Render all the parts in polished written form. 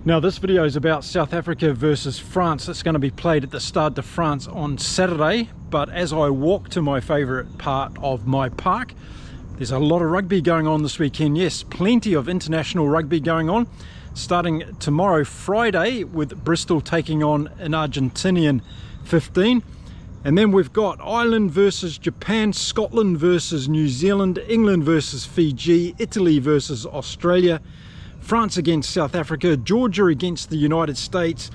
Now this video is about South Africa versus France. It's going to be played at the Stade de France on Saturday, but as I walk to my favourite part of my park, there's a lot of rugby going on this weekend. Yes, plenty of international rugby going on, starting tomorrow Friday with Bristol taking on an Argentinian 15. And then we've got Ireland versus Japan, Scotland versus New Zealand, England versus Fiji, Italy versus Australia, France against South Africa, Georgia against the United States,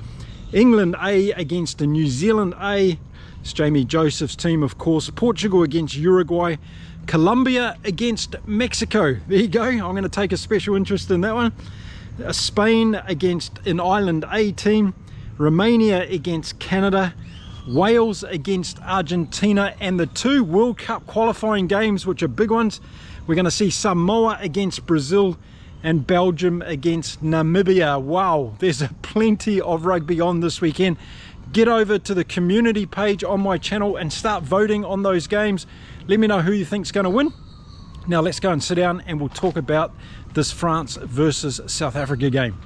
England A against the New Zealand A, it's Jamie Joseph's team of course, Portugal against Uruguay, Colombia against Mexico. There you go, I'm going to take a special interest in that one. Spain against an Ireland A team, Romania against Canada, Wales against Argentina, and the two World Cup qualifying games, which are big ones. We're going to see Samoa against Brazil and Belgium against Namibia. Wow, there's plenty of rugby on this weekend. Get over to the community page on my channel and start voting on those games. Let me know who you think's going to win. Now let's go and sit down and we'll talk about this France versus South Africa game.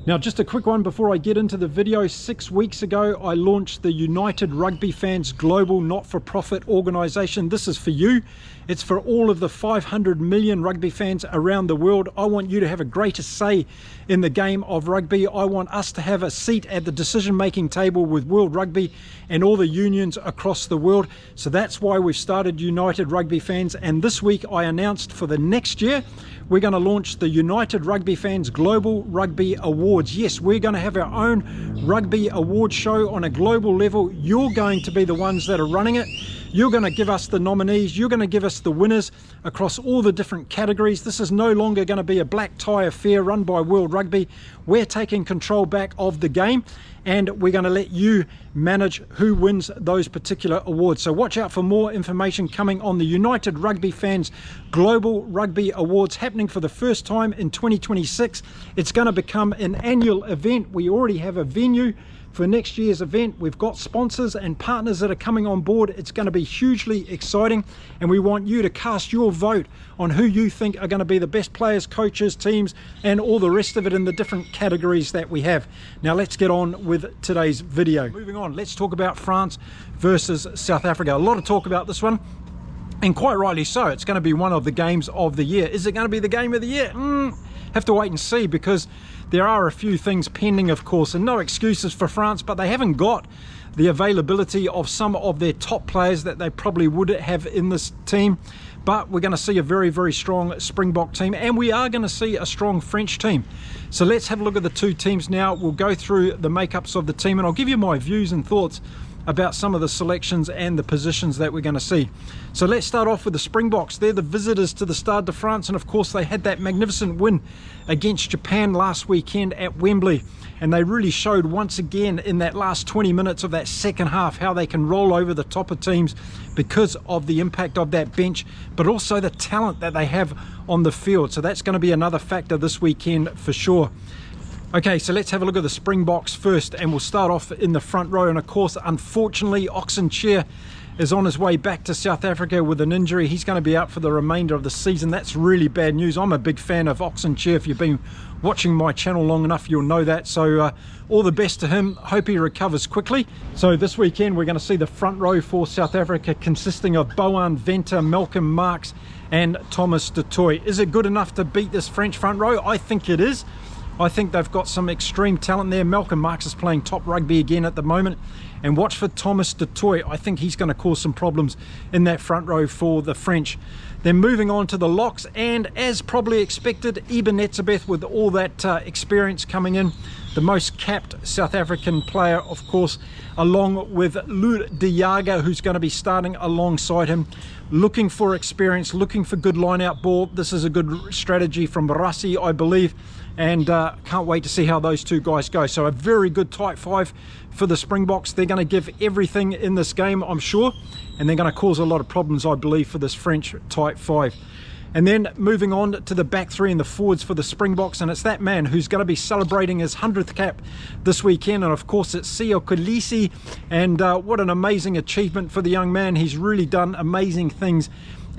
Now just a quick one before I get into the video. 6 weeks ago I launched the United Rugby Fans Global Not-for-Profit Organisation. This is for you. It's for all of the 500 million rugby fans around the world. I want you to have a greater say in the game of rugby. I want us to have a seat at the decision-making table with World Rugby and all the unions across the world. So that's why we've started United Rugby Fans, and this week I announced for the next year we're going to launch the United Rugby Fans Global Rugby Awards. Yes, we're going to have our own rugby award show on a global level. You're going to be the ones that are running it. You're going to give us the nominees. You're going to give us the winners across all the different categories. This is no longer going to be a black tie affair run by World Rugby. We're taking control back of the game, and we're going to let you manage who wins those particular awards. So watch out for more information coming on the United Rugby Fans Global Rugby Awards, happening for the first time in 2026. It's going to become an annual event. We already have a venue for next year's event. We've got sponsors and partners that are coming on board. It's going to be hugely exciting, and we want you to cast your vote on who you think are going to be the best players, coaches, teams, and all the rest of it in the different categories that we have. Now let's get on with today's video. Moving on, let's talk about France versus South Africa. A lot of talk about this one, and quite rightly so. It's going to be one of the games of the year. Is it going to be the game of the year? Have to wait and see, because there are a few things pending, of course, and no excuses for France, but they haven't got the availability of some of their top players that they probably would have in this team. But we're going to see a very, very strong Springbok team, and we are going to see a strong French team. So let's have a look at the two teams now. We'll go through the makeups of the team, and I'll give you my views and thoughts about some of the selections and the positions that we're going to see. So let's start off with the Springboks. They're the visitors to the Stade de France, and of course they had that magnificent win against Japan last weekend at Wembley, and they really showed once again in that last 20 minutes of that second half how they can roll over the top of teams because of the impact of that bench, but also the talent that they have on the field. So that's going to be another factor this weekend for sure. Okay, so let's have a look at the Springboks first, and we'll start off in the front row. And of course, unfortunately, Oxenchair is on his way back to South Africa with an injury. He's going to be out for the remainder of the season. That's really bad news. I'm a big fan of Oxenchair. If you've been watching my channel long enough, you'll know that. So all the best to him. Hope he recovers quickly. So this weekend, we're going to see the front row for South Africa consisting of Bohan Venter, Malcolm Marx, and Thomas du Toit. Is it good enough to beat this French front row? I think it is. I think they've got some extreme talent there. Malcolm Marx is playing top rugby again at the moment. And watch for Thomas du Toit. I think he's going to cause some problems in that front row for the French. Then moving on to the locks, and as probably expected, Eben Etzebeth with all that experience coming in. The most capped South African player, of course, along with Lou De Jager, who's going to be starting alongside him. Looking for experience, looking for good line-out ball. This is a good strategy from Rassi, I believe. And can't wait to see how those two guys go. So a very good tight five for the Springboks. They're going to give everything in this game, I'm sure, and they're going to cause a lot of problems, I believe, for this French tight five. And then moving on to the back three and the forwards for the Springboks, and it's that man who's going to be celebrating his 100th cap this weekend, and of course it's Siya Kolisi. And what an amazing achievement for the young man. He's really done amazing things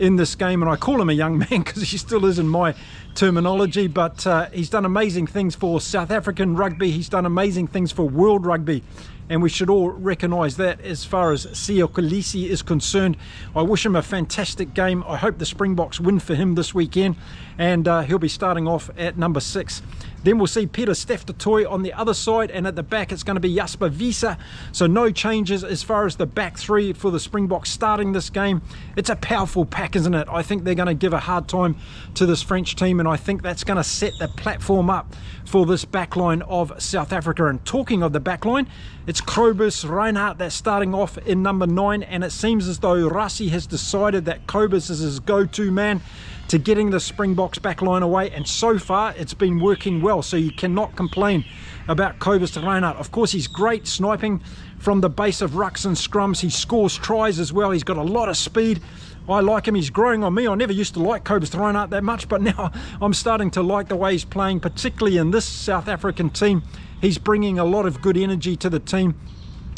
in this game, and I call him a young man because he still is in my terminology, but he's done amazing things for South African rugby. He's done amazing things for world rugby, and we should all recognise that. As far as Siya Kolisi is concerned, I wish him a fantastic game. I hope the Springboks win for him this weekend, and he'll be starting off at number 6. Then we'll see Peter Steftotoy on the other side, and at the back it's going to be Jasper Wiese. So no changes as far as the back three for the Springboks starting this game. It's a powerful pack, isn't it? I think they're going to give a hard time to this French team, and I think that's going to set the platform up for this backline of South Africa. And talking of the backline, it's Kobus Reinhardt that's starting off in number 9, and it seems as though Rassie has decided that Kobus is his go-to man to getting the Springboks backline away, and so far it's been working well, so you cannot complain about Kobus Reinhardt. Of course, he's great sniping from the base of rucks and scrums. He scores tries as well. He's got a lot of speed. I like him. He's growing on me. I never used to like Kobus Reinhardt that much, but now I'm starting to like the way he's playing, particularly in this South African team. He's bringing a lot of good energy to the team.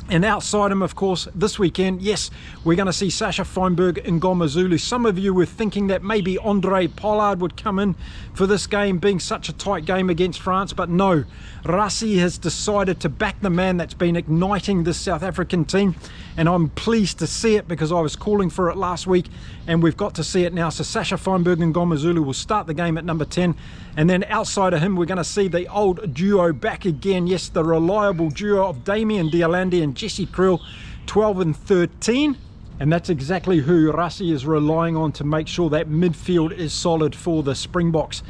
And outside him, of course, this weekend, yes, we're going to see Sasha Feinberg and Ngoma Zulu. Some of you were thinking that maybe Andre Pollard would come in for this game, being such a tight game against France, but no. Rassie has decided to back the man that's been igniting this South African team, and I'm pleased to see it because I was calling for it last week, and we've got to see it now. So Sasha Feinberg and Ngoma Zulu will start the game at number 10, and then outside of him, we're going to see the old duo back again. Yes, the reliable duo of Damien Dialandi and Jesse Kriel, 12 and 13. And that's exactly who Rassie is relying on to make sure that midfield is solid for the Springboks.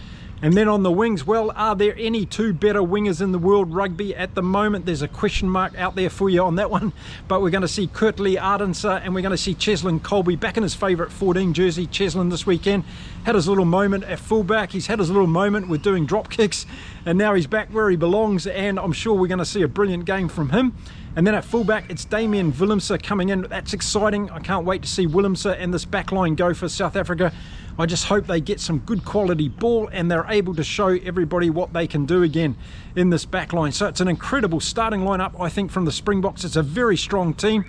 And then on the wings, well, are there any two better wingers in the world rugby at the moment? There's a question mark out there for you on that one. But we're going to see Kurtley Ardenser, and we're going to see Cheslin Colby back in his favourite 14 jersey. Cheslin this weekend had his little moment at fullback. He's had his little moment with doing drop kicks, and now he's back where he belongs, and I'm sure we're going to see a brilliant game from him. And then at fullback, it's Damien Willemse coming in. That's exciting. I can't wait to see Willemse and this backline go for South Africa. I just hope they get some good quality ball and they're able to show everybody what they can do again in this backline. So it's an incredible starting lineup, I think, from the Springboks. It's a very strong team.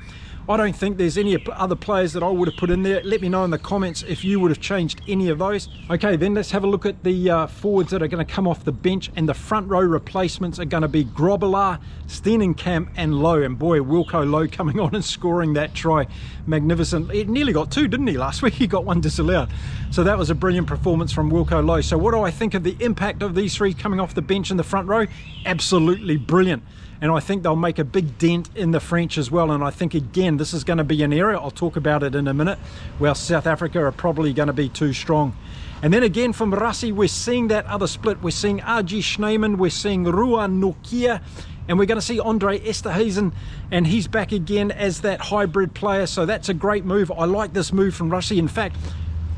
I don't think there's any other players that I would have put in there. Let me know in the comments if you would have changed any of those. Okay, then let's have a look at the forwards that are going to come off the bench, and the front row replacements are going to be Grobelaar, Steenenkamp and Lowe. And boy, Wilco Lowe coming on and scoring that try. Magnificent. He nearly got 2, didn't he, last week? He got 1 disallowed. So that was a brilliant performance from Wilco Lowe. So what do I think of the impact of these 3 coming off the bench in the front row? Absolutely brilliant. And I think they'll make a big dent in the French as well. And I think, again, this is going to be an area, I'll talk about it in a minute, where South Africa are probably going to be too strong. And then again from Rassie, we're seeing that other split. We're seeing R.G. Schneemann, we're seeing Ruan Nokia, and we're going to see Andre Esterhuizen, and he's back again as that hybrid player. So that's a great move. I like this move from Rassie. In fact,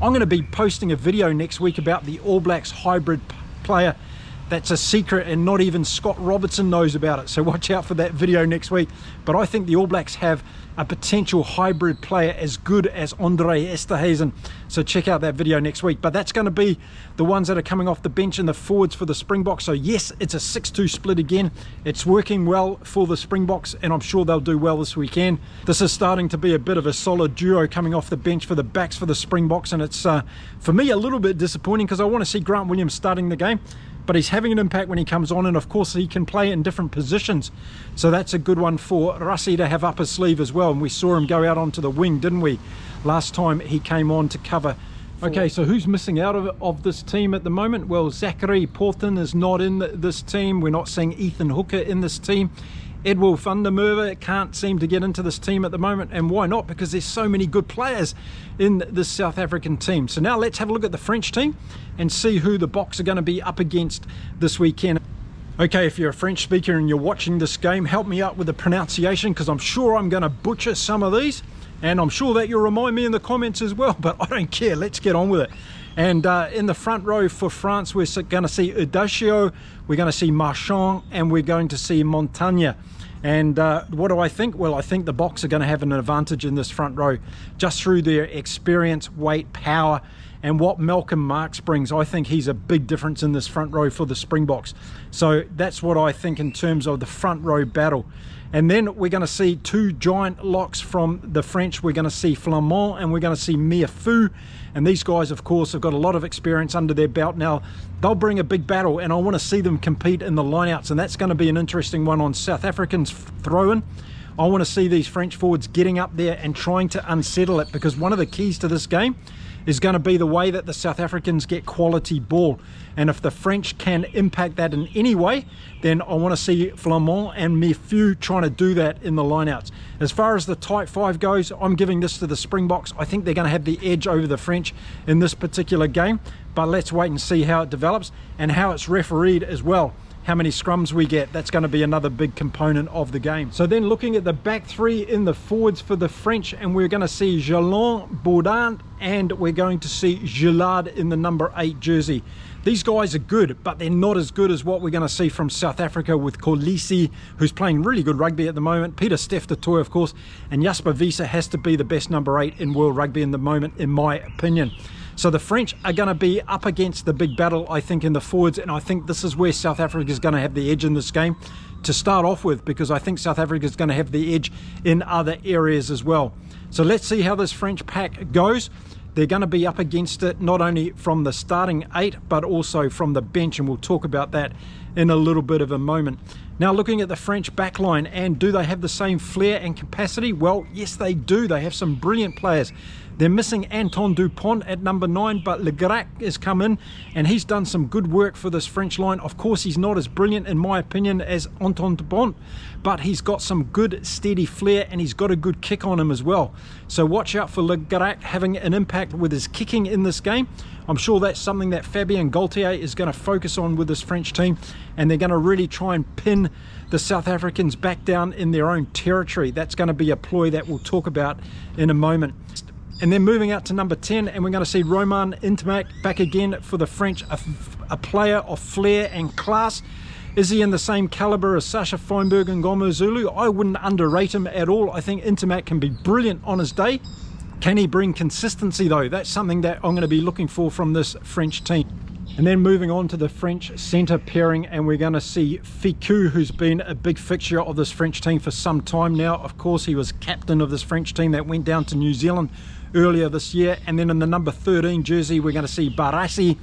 I'm going to be posting a video next week about the All Blacks hybrid player. That's a secret, and not even Scott Robertson knows about it. So watch out for that video next week. But I think the All Blacks have a potential hybrid player as good as Andre Esterhuizen. So check out that video next week. But that's going to be the ones that are coming off the bench and the forwards for the Springboks. So yes, it's a 6-2 split again. It's working well for the Springboks, and I'm sure they'll do well this weekend. This is starting to be a bit of a solid duo coming off the bench for the backs for the Springboks. And it's, for me, a little bit disappointing because I want to see Grant Williams starting the game. But he's having an impact when he comes on, and of course he can play in different positions. So that's a good one for Rassie to have up his sleeve as well. And we saw him go out onto the wing, didn't we, last time he came on to cover. Okay, so who's missing out of this team at the moment? Well, Zachary Porton is not in this team. We're not seeing Ethan Hooker in this team. Edwil van der Merwe can't seem to get into this team at the moment, and why not? Because there's so many good players in this South African team. So now let's have a look at the French team and see who the Boks are going to be up against this weekend. Okay, if you're a French speaker and you're watching this game, help me out with the pronunciation, because I'm sure I'm going to butcher some of these, and I'm sure that you'll remind me in the comments as well, but I don't care. Let's get on with it. And in the front row for France, we're going to see Udacio, we're going to see Marchand, and we're going to see Montagne. And what do I think? Well, I think the Boks are going to have an advantage in this front row just through their experience, weight, power, and what Malcolm Marx brings. I think he's a big difference in this front row for the Springboks. So that's what I think in terms of the front row battle. And then we're going to see two giant locks from the French. We're going to see Flamand and we're going to see Meafou. And these guys, of course, have got a lot of experience under their belt now. They'll bring a big battle, and I want to see them compete in the lineouts, and that's going to be an interesting one on South Africans throw-in. I want to see these French forwards getting up there and trying to unsettle it, because one of the keys to this game is going to be the way that the South Africans get quality ball. And if the French can impact that in any way, then I want to see Flamand and Meafou trying to do that in the lineouts. As far as the tight five goes, I'm giving this to the Springboks. I think they're going to have the edge over the French in this particular game, but let's wait and see how it develops and how it's refereed as well. How many scrums we get, that's going to be another big component of the game. So then looking at the back three in the forwards for the French, and we're going to see Jalon, Bourdin, and we're going to see Gillard in the number 8 jersey. These guys are good, but they're not as good as what we're going to see from South Africa with Kolisi, who's playing really good rugby at the moment, Peter Steph du Toit, of course, and Jasper Wiese has to be the best number 8 in world rugby in the moment, in my opinion. So the French are going to be up against the big battle, I think, in the forwards, and I think this is where South Africa is going to have the edge in this game to start off with, because I think South Africa is going to have the edge in other areas as well. So let's see how this French pack goes. They're going to be up against it not only from the starting 8 but also from the bench, and we'll talk about that in a little bit of a moment. Now looking at the French backline, and do they have the same flair and capacity? Well, yes they do. They have some brilliant players. They're missing Anton Dupont at number 9, but Le Grac has come in and he's done some good work for this French line. Of course, he's not as brilliant in my opinion as Anton Dupont, but he's got some good steady flair and he's got a good kick on him as well. So watch out for Le Grac having an impact with his kicking in this game. I'm sure that's something that Fabien Gaultier is going to focus on with this French team, and they're going to really try and pin the South Africans back down in their own territory. That's going to be a ploy that we'll talk about in a moment. And then moving out to number 10, and we're going to see Romain Ntamack back again for the French, a player of flair and class. Is he in the same caliber as Sasha Feinberg and Gomo Zulu? I wouldn't underrate him at all. I think Ntamack can be brilliant on his day. Can he bring consistency though? That's something that I'm going to be looking for from this French team. And then moving on to the French centre pairing, and we're going to see Ficou, who's been a big fixture of this French team for some time now. Of course, he was captain of this French team that went down to New Zealand earlier this year. And then in the number 13 jersey, we're going to see Barassi.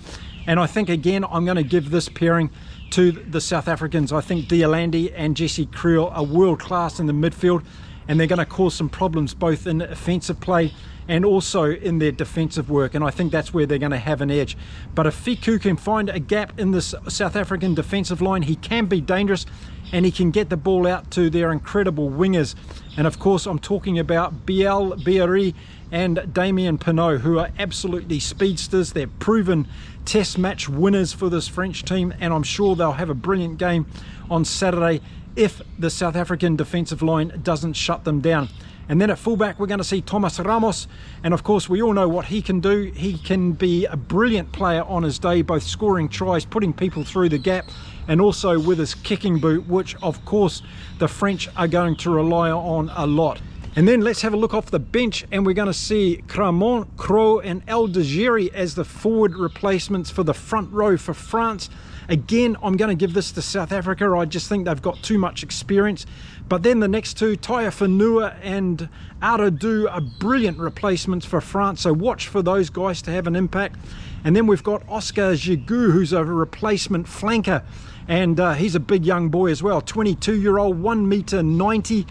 And I think, again, I'm going to give this pairing to the South Africans. I think Diolandi and Jesse Kriel are world class in the midfield, and they're going to cause some problems both in offensive play and also in their defensive work, and I think that's where they're going to have an edge. But if Ficou can find a gap in this South African defensive line, he can be dangerous and he can get the ball out to their incredible wingers. And of course I'm talking about Biel Biari and Damien Pinot, who are absolutely speedsters. They're proven test match winners for this French team, and I'm sure they'll have a brilliant game on Saturday if the South African defensive line doesn't shut them down. And then at fullback, we're going to see Thomas Ramos, and of course we all know what he can do. He can be a brilliant player on his day, both scoring tries, putting people through the gap, and also with his kicking boot, which of course the French are going to rely on a lot. And then let's have a look off the bench, and we're going to see Cramont, Crow and El Degiri as the forward replacements for the front row for France. Again, I'm going to give this to South Africa. I just think they've got too much experience. But then the next two, Taya Fanua and Aradu, are brilliant replacements for France. So watch for those guys to have an impact. And then we've got Oscar Gigoux, who's a replacement flanker. And he's a big young boy as well, 22-year-old, 1.90 m.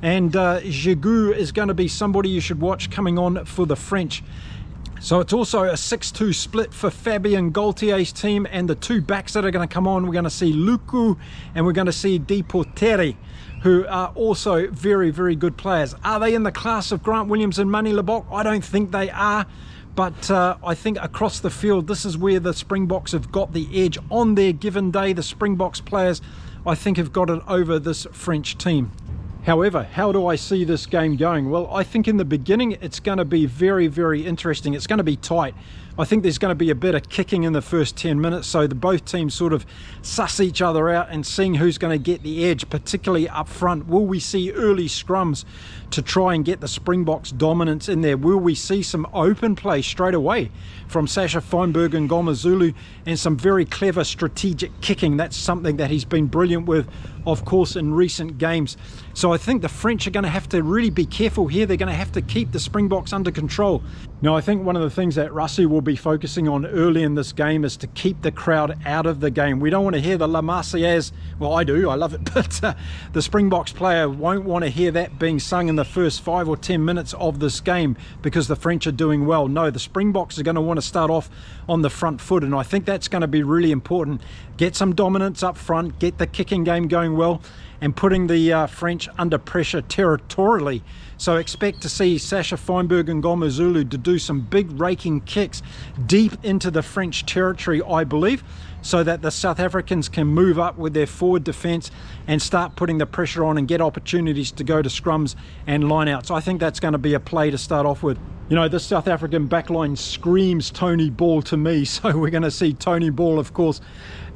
And Gigoux is going to be somebody you should watch coming on for the French. So it's also a 6-2 split for Fabien Gaultier's team, and the two backs that are going to come on, we're going to see Luku and we're going to see Deportere, who are also very, very good players. Are they in the class of Grant Williams and Manie Libbok? I don't think they are, but I think across the field, this is where the Springboks have got the edge on their given day. The Springboks players, I think, have got it over this French team. However, how do I see this game going? Well, I think in the beginning it's going to be very, very interesting. It's going to be tight. I think there's going to be a bit of kicking in the first 10 minutes, so both teams sort of suss each other out and seeing who's going to get the edge, particularly up front. Will we see early scrums to try and get the Springboks dominance in there? Will we see some open play straight away from Sasha Feinberg and Ngomazulu, and some very clever strategic kicking? That's something that he's been brilliant with, of course, in recent games. So I think the French are going to have to really be careful here. They're going to have to keep the Springboks under control. Now, I think one of the things that Rassie will be focusing on early in this game is to keep the crowd out of the game. We don't want to hear the La Marseillaise. Well, I do, I love it, but the Springboks player won't want to hear that being sung in the first 5 or 10 minutes of this game because the French are doing well. No, the Springboks are going to want to start off on the front foot, and I think that's going to be really important. Get some dominance up front, get the kicking game going well, and putting the French under pressure territorially. So expect to see Sasha Feinberg and Ngomazulu to do some big raking kicks deep into the French territory, I believe, so that the South Africans can move up with their forward defence and start putting the pressure on and get opportunities to go to scrums and lineouts. I think that's going to be a play to start off with. You know, this South African backline screams Tony Ball to me, so we're going to see Tony Ball, of course,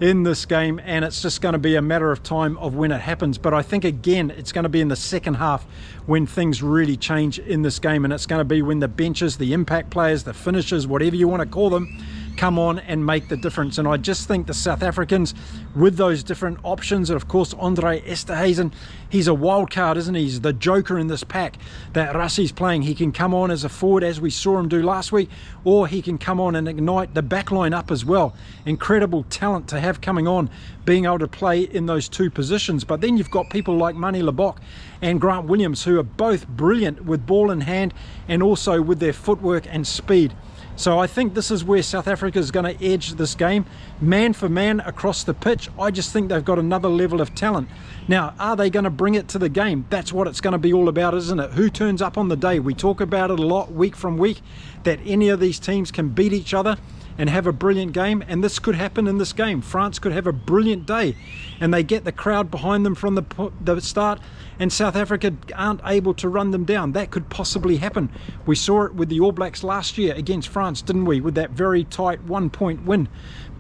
in this game, and it's just going to be a matter of time of when it happens. But I think, again, it's going to be in the second half when things really change in this game, and it's going to be when the benches, the impact players, the finishers, whatever you want to call them, come on and make the difference. And I just think the South Africans, with those different options, and of course Andre Esterhuizen, he's a wild card, isn't he? He's the joker in this pack that Rassie's playing. He can come on as a forward, as we saw him do last week, or he can come on and ignite the back line up as well. Incredible talent to have coming on, being able to play in those two positions. But then you've got people like Manie Libbok and Grant Williams, who are both brilliant with ball in hand and also with their footwork and speed. So I think this is where South Africa is going to edge this game, man for man across the pitch. I just think they've got another level of talent. Now, are they going to bring it to the game? That's what it's going to be all about, isn't it? Who turns up on the day? We talk about it a lot week from week, that any of these teams can beat each other and have a brilliant game, and this could happen in this game. France could have a brilliant day and they get the crowd behind them from the start, and South Africa aren't able to run them down. That could possibly happen. We saw it with the All Blacks last year against France, didn't we, with that very tight 1-point win.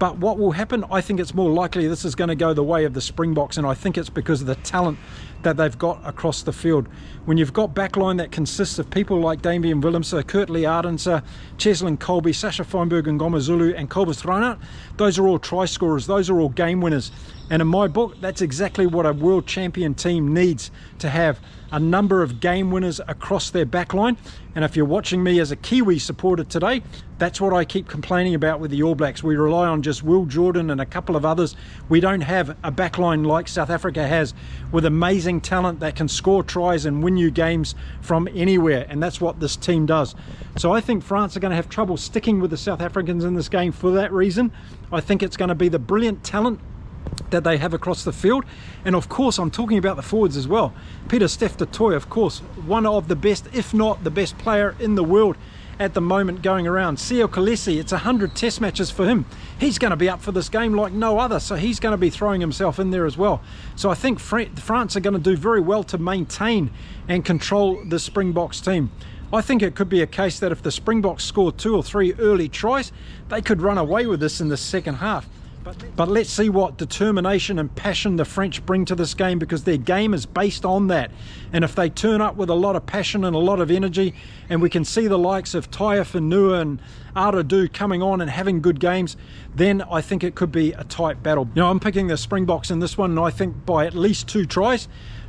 But what will happen? I think it's more likely this is going to go the way of the Springboks, and I think it's because of the talent that they've got across the field. When you've got backline that consists of people like Damian Willemse, Kurt Lee Ardense, Cheslin Colby, Sasha Feinberg and Ngomazulu and Kobus Reinhardt, those are all try scorers, those are all game winners. And in my book, that's exactly what a world champion team needs to have, a number of game winners across their backline. And if you're watching me as a Kiwi supporter today, that's what I keep complaining about with the All Blacks. We rely on just Will Jordan and a couple of others. We don't have a backline like South Africa has, with amazing talent that can score tries and win you games from anywhere, and that's what this team does. So I think France are going to have trouble sticking with the South Africans in this game for that reason. I think it's going to be the brilliant talent that they have across the field, and of course I'm talking about the forwards as well. Pieter-Steph du Toit, of course, one of the best, if not the best player in the world at the moment going around. Seo Kolisi, it's 100 test matches for him. He's going to be up for this game like no other, so he's going to be throwing himself in there as well. So I think France are going to do very well to maintain and control the Springboks team. I think it could be a case that if the Springboks score 2 or 3 early tries, they could run away with this in the second half. But let's see what determination and passion the French bring to this game, because their game is based on that. And if they turn up with a lot of passion and a lot of energy, and we can see the likes of Taya Whenua and Aradu coming on and having good games, then I think it could be a tight battle. You know, I'm picking the Springboks in this one, and I think by at least 2 tries.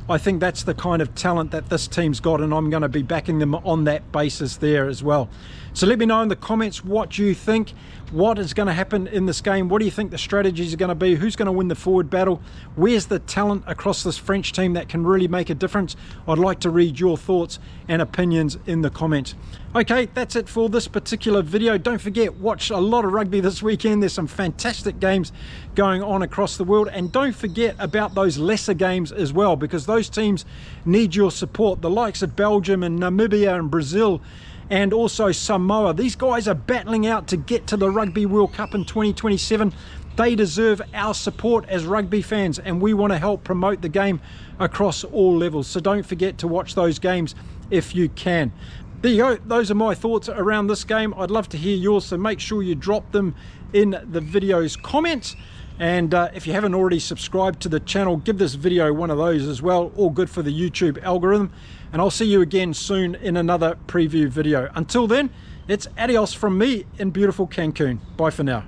I think that's the kind of talent that this team's got, and I'm going to be backing them on that basis there as well. So let me know in the comments what you think. What is going to happen in this game? What do you think the strategies are going to be? Who's going to win the forward battle? Where's the talent across this French team that can really make a difference? I'd like to read your thoughts and opinions in the comments. Okay, that's it for this particular video. Don't forget, watch a lot of rugby this weekend. There's some fantastic games going on across the world, and don't forget about those lesser games as well, because those teams need your support. The likes of Belgium and Namibia and Brazil and also Samoa. These guys are battling out to get to the Rugby World Cup in 2027. They deserve our support as rugby fans, and we want to help promote the game across all levels. So don't forget to watch those games if you can. there you go. Those are my thoughts around this game. I'd love to hear yours, so make sure you drop them in the video's comments. And if you haven't already subscribed to the channel, give this video one of those as well. All good for the YouTube algorithm. And I'll see you again soon in another preview video. Until then, it's adios from me in beautiful Cancun. Bye for now.